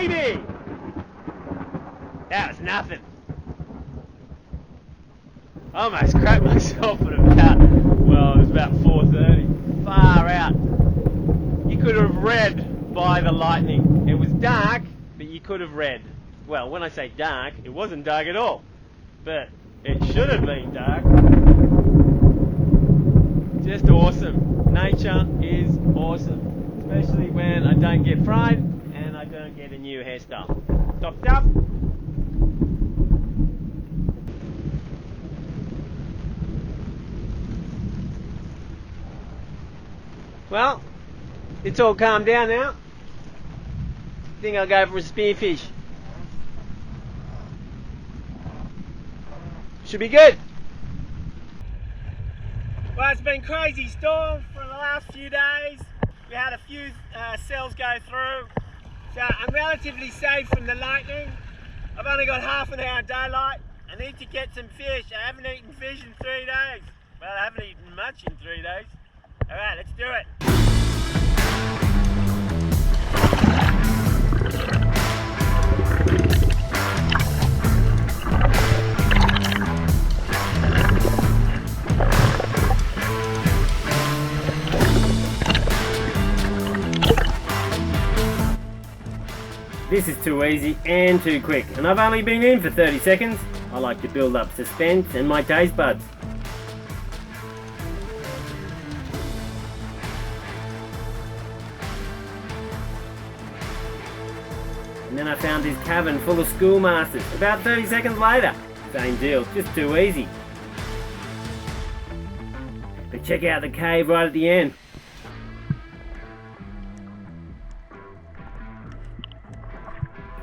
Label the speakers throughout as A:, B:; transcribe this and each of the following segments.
A: baby! That was nothing. I almost cracked myself at about, well, it was about 4:30. Far out. You could have read by the lightning. It was dark, but you could have read. Well, when I say dark, it wasn't dark at all. But it should have been dark. Just awesome. Nature is awesome. Especially when I don't get fried and I don't get a new hairstyle. Stocked up. Well, it's all calmed down now. I think I'll go for a spearfish. Should be good. Well, it's been crazy storm for the last few days. We had a few cells go through. So I'm relatively safe from the lightning. I've only got half an hour daylight. I need to get some fish. I haven't eaten fish in 3 days. Well, I haven't eaten much in 3 days. Alright, let's do it. This is too easy and too quick, and I've only been in for 30 seconds. I like to build up suspense and my taste buds. And then I found this cavern full of schoolmasters. About 30 seconds later, same deal, just too easy. But check out the cave right at the end.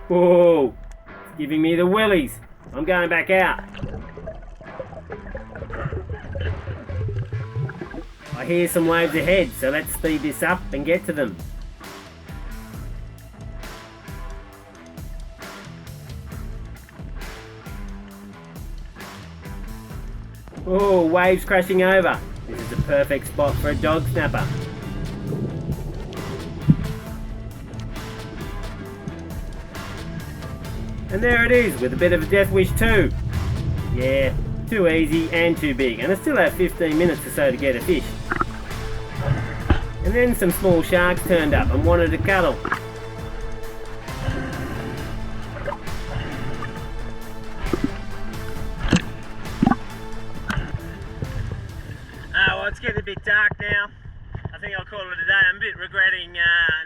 A: Whoa, it's giving me the willies. I'm going back out. I hear some waves ahead, so let's speed this up and get to them. Oh, waves crashing over. This is the perfect spot for a dog snapper. And there it is, with a bit of a death wish too. Yeah, too easy and too big, and I still have 15 minutes or so to get a fish. And then some small sharks turned up and wanted to cuddle. Well, it's getting a bit dark now. I think I'll call it a day. I'm a bit regretting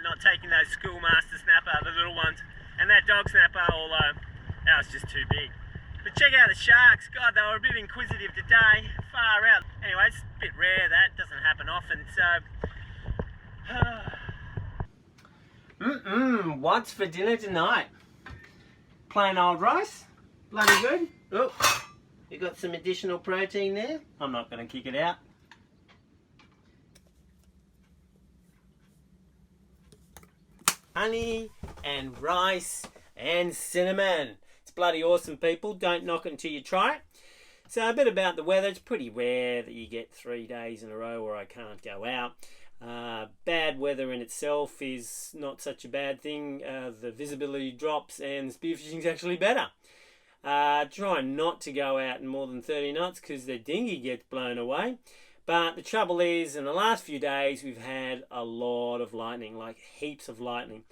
A: not taking those schoolmaster snapper, the little ones, and that dog snapper, although that was just too big. But check out the sharks. God, they were a bit inquisitive today. Far out. Anyway, it's a bit rare. That doesn't happen often, so... What's for dinner tonight? Plain old rice. Bloody good. Oh, you got some additional protein there. I'm not going to kick it out. Honey and rice and cinnamon. It's bloody awesome, people. Don't knock it until you try it. So a bit about the weather. It's pretty rare that you get 3 days in a row where I can't go out. Bad weather in itself is not such a bad thing. The visibility drops and the spearfishing's actually better. Try not to go out in more than 30 knots because the dinghy gets blown away. But the trouble is, in the last few days, we've had a lot of lightning, like heaps of lightning.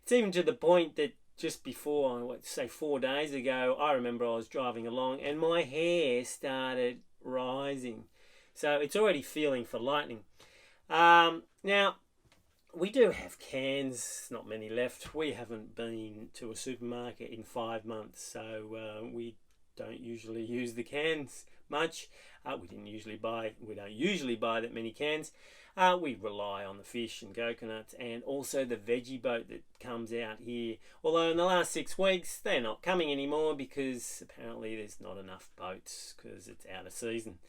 A: It's even to the point that just before, let's say 4 days ago, I remember I was driving along and my hair started rising. So it's already feeling for lightning. Now, we do have cans, not many left. We haven't been to a supermarket in 5 months, so we don't usually use the cans much. We don't usually buy that many cans. We rely on the fish and coconuts and also the veggie boat that comes out here. Although in the last 6 weeks, they're not coming anymore because apparently there's not enough boats because it's out of season.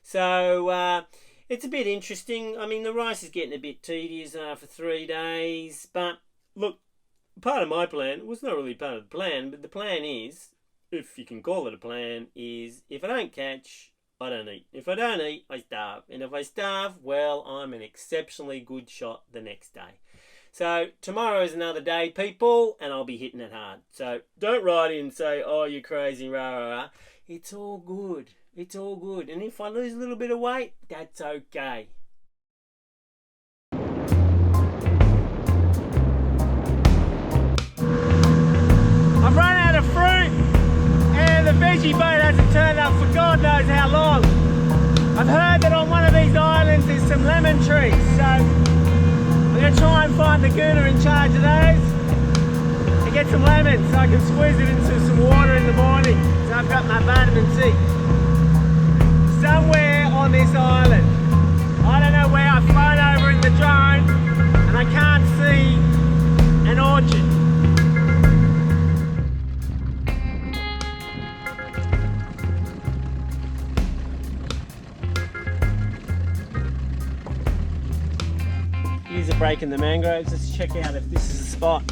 A: So it's a bit interesting. I mean, the rice is getting a bit tedious for 3 days. But look, part of my plan was not really part of the plan, but the plan is, if you can call it a plan, is if I don't catch, I don't eat. If I don't eat, I starve. And if I starve, well, I'm an exceptionally good shot the next day. So tomorrow is another day, people, and I'll be hitting it hard. So don't write in and say, oh, you're crazy, rah, rah, rah. It's all good. It's all good. And if I lose a little bit of weight, that's okay. I've run out of fruit, and the veggie boat hasn't turned up for God knows how long. I've heard that on one of these islands there's some lemon trees, so I'm going to try and find the gooner in charge of those and get some lemons so I can squeeze it into some water in the morning. So I've got my vitamin C. Somewhere on this island, I don't know where, I've flown over in the drone and I can't see an orchard. Here's a break in the mangroves. Let's check out if this is a spot.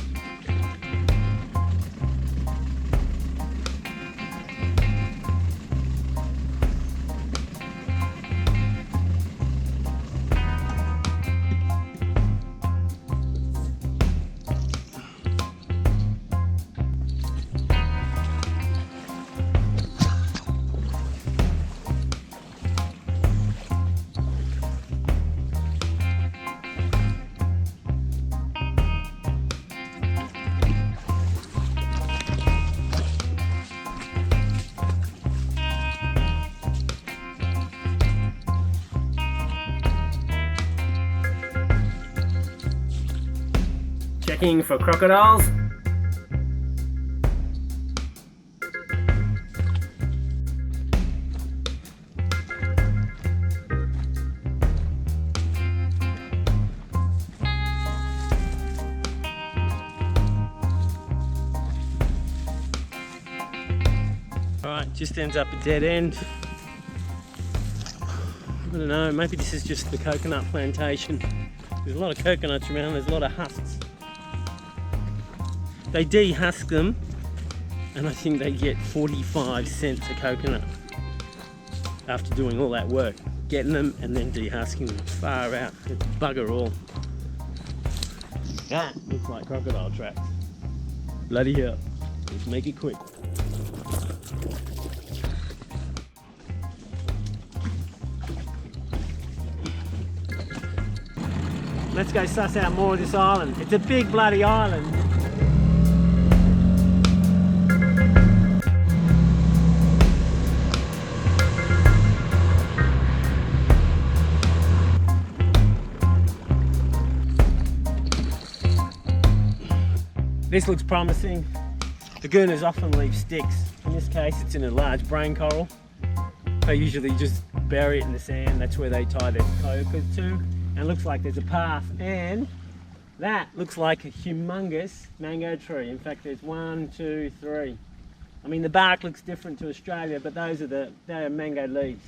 A: Checking for crocodiles. Alright, just ends up a dead end. I don't know, maybe this is just the coconut plantation. There's a lot of coconuts around, there's a lot of husks. They dehusk them, and I think they get 45 cents a coconut after doing all that work. Getting them and then dehusking them. Far out. It's bugger all. That looks like crocodile tracks. Bloody hell. Let's make it quick. Let's go suss out more of this island. It's a big bloody island. This looks promising. The gooners often leave sticks. In this case, it's in a large brain coral. They usually just bury it in the sand. That's where they tie their cocoas to. And it looks like there's a path. And that looks like a humongous mango tree. In fact, there's 1, 2, 3. I mean, the bark looks different to Australia, but they are mango leaves.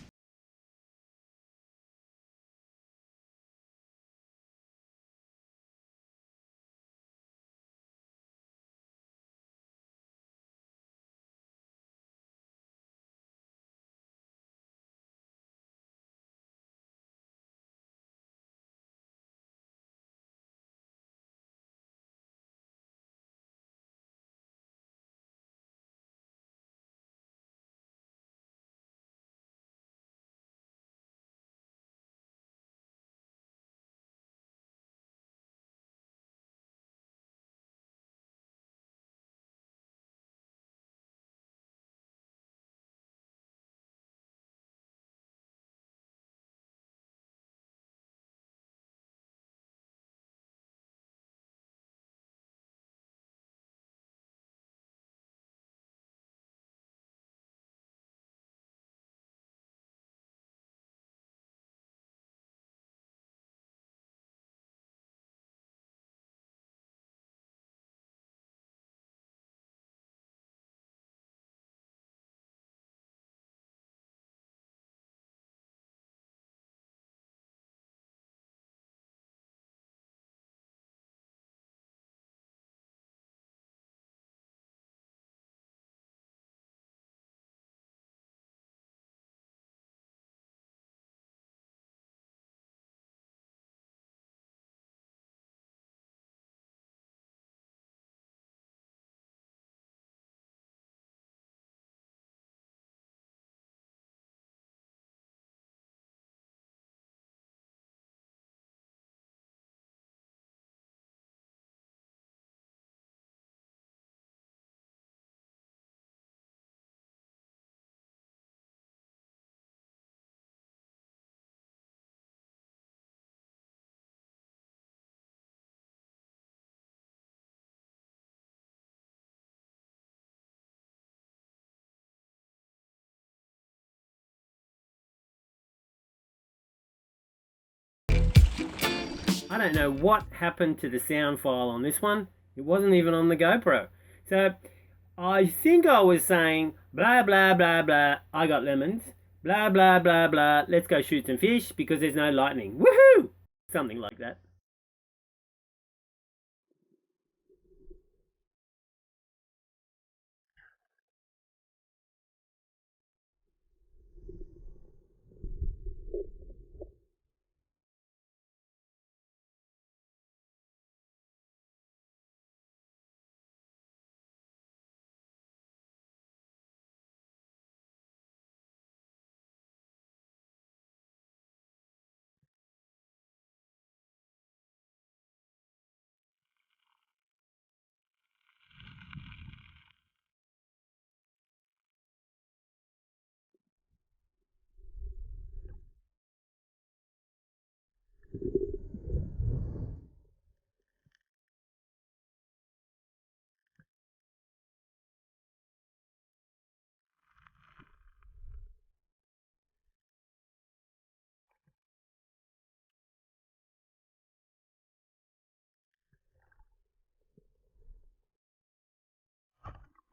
A: I don't know what happened to the sound file on this one. It wasn't even on the GoPro. So I think I was saying blah blah blah blah, I got lemons, blah blah blah blah, let's go shoot some fish because there's no lightning. Woohoo! Something like that.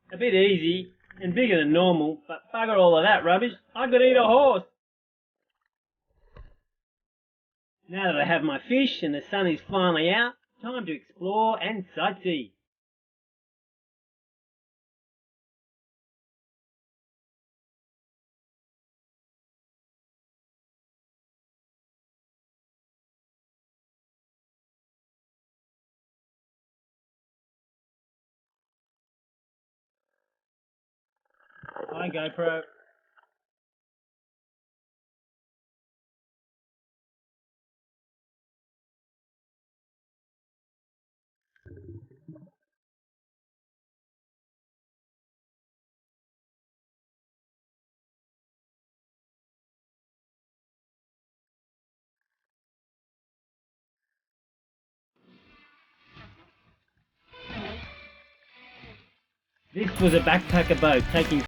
A: A bit easy and bigger than normal, but bugger all of that rubbish. I could eat a horse. Now that I have my fish and the sun is finally out, time to explore and sightsee. Hi GoPro. This was a backpacker boat taking